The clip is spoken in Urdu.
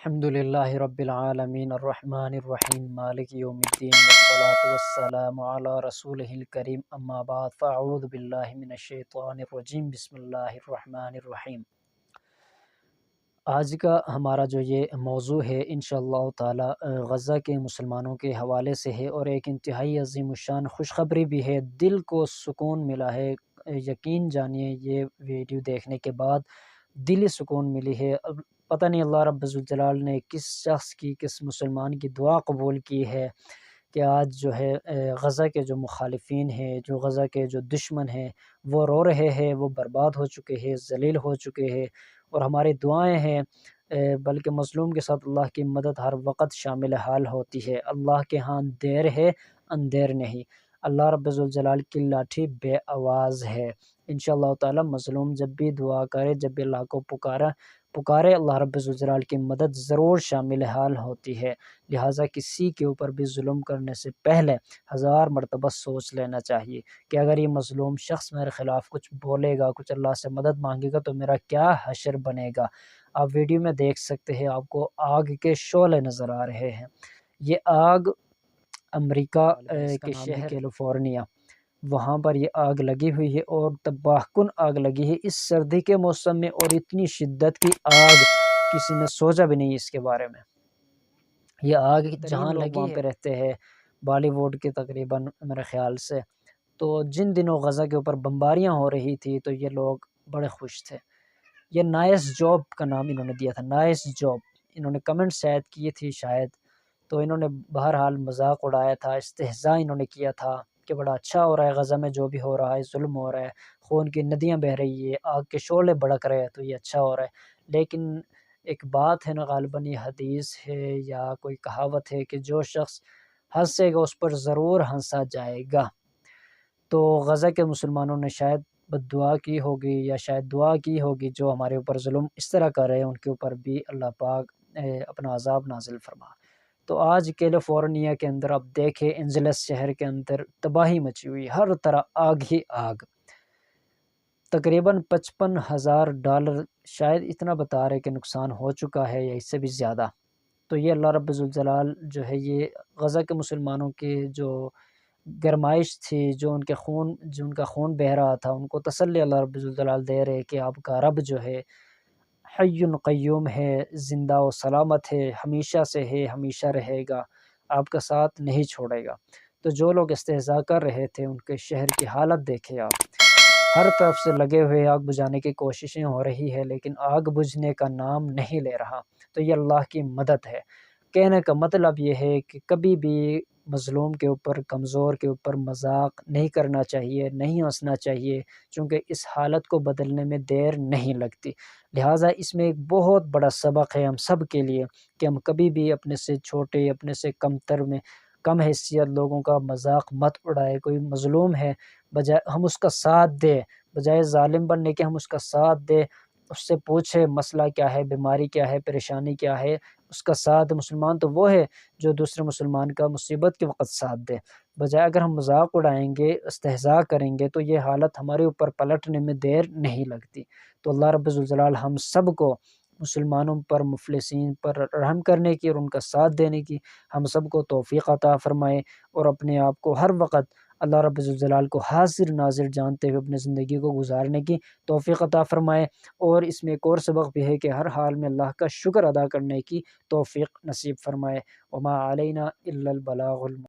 الحمد للہ رب العالمین الرحمن الرحیم مالک یوم الدین والصلاة والسلام علی رسولہ الکریم اما بعد فاعوذ باللہ من الشیطان الرجیم بسم اللہ الرحمن الرحیم۔ آج کا ہمارا جو یہ موضوع ہے انشاءاللہ تعالی غزہ کے مسلمانوں کے حوالے سے ہے، اور ایک انتہائی عظیم الشان خوشخبری بھی ہے، دل کو سکون ملا ہے۔ یقین جانیے یہ ویڈیو دیکھنے کے بعد دلی سکون ملی ہے۔ اب پتہ نہیں اللہ رب الجلال نے کس شخص کی، کس مسلمان کی دعا قبول کی ہے کہ آج جو ہے غزہ کے جو مخالفین ہیں، جو غزہ کے جو دشمن ہیں، وہ رو رہے ہیں، وہ برباد ہو چکے ہیں، ذلیل ہو چکے ہیں، اور ہماری دعائیں ہیں بلکہ مظلوم کے ساتھ اللہ کی مدد ہر وقت شامل حال ہوتی ہے۔ اللہ کے ہاں دیر ہے اندیر نہیں، اللہ رب الجلال کی لاٹھی بے آواز ہے۔ انشاءاللہ تعالی مظلوم جب بھی دعا کرے، جب بھی اللہ کو پکارے، اللہ رب الجلال کی مدد ضرور شامل حال ہوتی ہے۔ لہٰذا کسی کے اوپر بھی ظلم کرنے سے پہلے 1000 مرتبہ سوچ لینا چاہیے کہ اگر یہ مظلوم شخص میرے خلاف کچھ بولے گا، کچھ اللہ سے مدد مانگے گا تو میرا کیا حشر بنے گا۔ آپ ویڈیو میں دیکھ سکتے ہیں، آپ کو آگ کے شعلے نظر آ رہے ہیں۔ یہ آگ امریکہ کے شہر کیلیفورنیا، وہاں پر یہ آگ لگی ہوئی ہے، اور تباہ کن آگ لگی ہے اس سردی کے موسم میں، اور اتنی شدت کی آگ کسی نے سوچا بھی نہیں اس کے بارے میں۔ یہ آگ جہاں لوگ وہاں پہ رہتے ہیں، بالی ووڈ کے تقریباً میرے خیال سے، تو جن دنوں غزہ کے اوپر بمباریاں ہو رہی تھی تو یہ لوگ بڑے خوش تھے۔ یہ نائس جاب کا نام انہوں نے دیا تھا، نائس جاب۔ انہوں نے کمنٹ شاید کی تھی شاید، تو انہوں نے بہرحال مذاق اڑایا تھا، استہزاء انہوں نے کیا تھا کہ بڑا اچھا ہو رہا ہے غزہ میں جو بھی ہو رہا ہے، ظلم ہو رہا ہے، خون کی ندیاں بہہ رہی ہے، آگ کے شعلے بھڑک رہے ہیں، تو یہ اچھا ہو رہا ہے۔ لیکن ایک بات ہے نا، غالباً یہ حدیث ہے یا کوئی کہاوت ہے کہ جو شخص ہنسے گا اس پر ضرور ہنسا جائے گا۔ تو غزہ کے مسلمانوں نے شاید بد دعا کی ہوگی یا شاید دعا کی ہوگی، جو ہمارے اوپر ظلم اس طرح کر رہے ہیں ان کے اوپر بھی اللہ پاک اپنا عذاب نازل فرما۔ تو آج کیلیفورنیا کے اندر آپ دیکھیں، اینجلس شہر کے اندر تباہی مچی ہوئی، ہر طرح آگ ہی آگ۔ تقریباً $55,000 شاید اتنا بتا رہے کہ نقصان ہو چکا ہے، یا اس سے بھی زیادہ۔ تو یہ اللہ رب الجلال جو ہے یہ غزہ کے مسلمانوں کی جو گرمائش تھی، جو ان کا خون بہہ رہا تھا، ان کو تسلی اللہ رب الجلال دے رہے کہ آپ کا رب جو ہے حی قیوم ہے، زندہ و سلامت ہے، ہمیشہ سے ہے، ہمیشہ رہے گا، آپ کا ساتھ نہیں چھوڑے گا۔ تو جو لوگ استہزاء کر رہے تھے ان کے شہر کی حالت دیکھے آپ، ہر طرف سے لگے ہوئے آگ بجھانے کی کوششیں ہو رہی ہے، لیکن آگ بجھنے کا نام نہیں لے رہا۔ تو یہ اللہ کی مدد ہے۔ کہنے کا مطلب یہ ہے کہ کبھی بھی مظلوم کے اوپر، کمزور کے اوپر مذاق نہیں کرنا چاہیے، نہیں ہنسنا چاہیے، چونکہ اس حالت کو بدلنے میں دیر نہیں لگتی۔ لہٰذا اس میں ایک بہت بڑا سبق ہے ہم سب کے لیے کہ ہم کبھی بھی اپنے سے چھوٹے، اپنے سے کم حیثیت لوگوں کا مذاق مت اڑائے۔ کوئی مظلوم ہے، بجائے ہم اس کا ساتھ دیں، بجائے ظالم بننے کے ہم اس کا ساتھ دیں، اس سے پوچھے مسئلہ کیا ہے، بیماری کیا ہے، پریشانی کیا ہے، اس کا ساتھ۔ مسلمان تو وہ ہے جو دوسرے مسلمان کا مصیبت کے وقت ساتھ دے، بجائے اگر ہم مذاق اڑائیں گے، استہزاء کریں گے تو یہ حالت ہمارے اوپر پلٹنے میں دیر نہیں لگتی۔ تو اللہ رب الجلال ہم سب کو مسلمانوں پر، مفلسین پر رحم کرنے کی اور ان کا ساتھ دینے کی ہم سب کو توفیق عطا فرمائے، اور اپنے آپ کو ہر وقت اللہ رب الجلال کو حاضر ناظر جانتے ہوئے اپنے زندگی کو گزارنے کی توفیق عطا فرمائے۔ اور اس میں ایک اور سبق بھی ہے کہ ہر حال میں اللہ کا شکر ادا کرنے کی توفیق نصیب فرمائے۔ وما علینا الا البلاغ